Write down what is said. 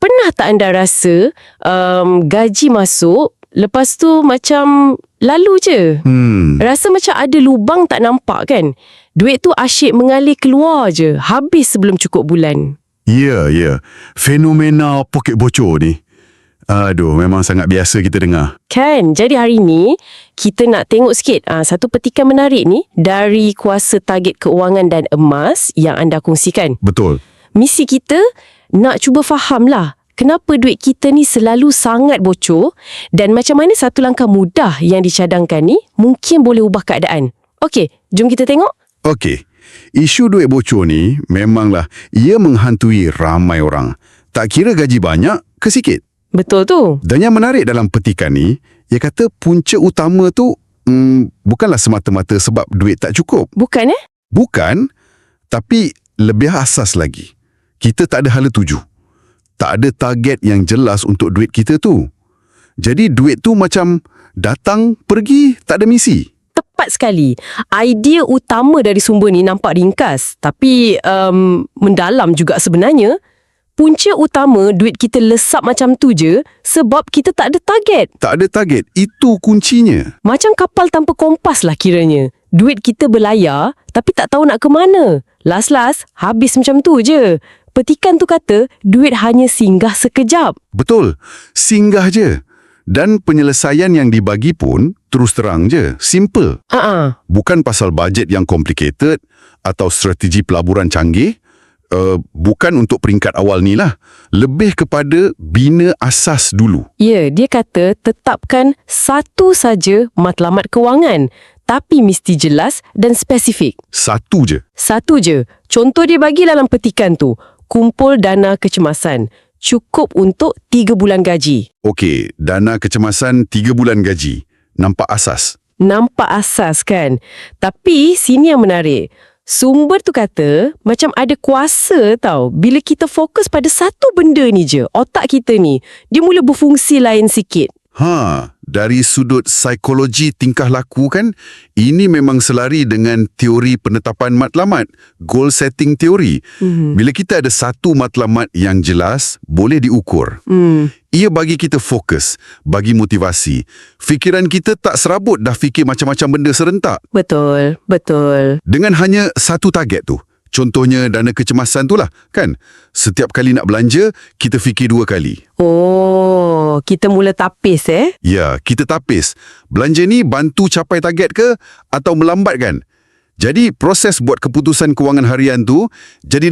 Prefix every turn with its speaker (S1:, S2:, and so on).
S1: Pernah tak anda rasa gaji masuk, lepas tu macam lalu je? Rasa macam ada lubang tak nampak kan? Duit tu asyik mengalir keluar je, habis sebelum cukup bulan.
S2: Ya. Fenomena poket bocor ni. Aduh, memang sangat biasa kita dengar.
S1: Kan? Jadi hari ni, kita nak tengok sikit satu petikan menarik ni dari Kuasa Target Keuangan dan Emas yang anda kongsikan.
S2: Betul.
S1: Misi kita nak cuba faham lah kenapa duit kita ni selalu sangat bocor dan macam mana satu langkah mudah yang dicadangkan ni mungkin boleh ubah keadaan. Okey, jom kita tengok.
S2: Okey. Isu duit bocor ni memanglah ia menghantui ramai orang. Tak kira gaji banyak ke sikit.
S1: Betul tu.
S2: Dan yang menarik dalam petikan ni, ia kata punca utama tu bukanlah semata-mata sebab duit tak cukup.
S1: Bukan
S2: Bukan, tapi lebih asas lagi. Kita tak ada hala tuju. Tak ada target yang jelas untuk duit kita tu. Jadi duit tu macam datang, pergi, tak ada misi.
S1: Tepat sekali. Idea utama dari sumber ni nampak ringkas, tapi mendalam juga sebenarnya. Punca utama duit kita lesap macam tu je sebab kita tak ada target.
S2: Tak ada target, itu kuncinya.
S1: Macam kapal tanpa kompas lah kiranya. Duit kita berlayar tapi tak tahu nak ke mana. Last habis macam tu je. Petikan tu kata duit hanya singgah sekejap.
S2: Betul, singgah je. Dan penyelesaian yang dibagi pun terus terang je, simple. Bukan pasal bajet yang complicated atau strategi pelaburan canggih. Bukan untuk peringkat awal ni lah. Lebih kepada bina asas dulu.
S1: Ya, dia kata tetapkan satu saja matlamat kewangan. Tapi mesti jelas dan spesifik.
S2: Satu je. Contoh dia bagi dalam petikan tu. Kumpul dana kecemasan. Cukup untuk 3 bulan gaji. Okey, dana kecemasan 3 bulan gaji. Nampak asas?
S1: Nampak asas kan? Tapi sini yang menarik. Sumber tu kata macam ada kuasa tau. Bila kita fokus pada satu benda ni je, otak kita ni, dia mula berfungsi lain sikit.
S2: Dari sudut psikologi tingkah laku kan, ini memang selari dengan teori penetapan matlamat, goal setting teori. Bila kita ada satu matlamat yang jelas, boleh diukur. Ia bagi kita fokus, bagi motivasi. Fikiran kita tak serabut dah fikir macam-macam benda serentak.
S1: Betul.
S2: Dengan hanya satu target tu. Contohnya dana kecemasan tu lah, kan? Setiap kali nak belanja, kita fikir 2 kali.
S1: Oh, kita mula tapis
S2: Ya, kita tapis. Belanja ni bantu capai target ke atau melambatkan? Jadi, proses buat keputusan kewangan harian tu jadi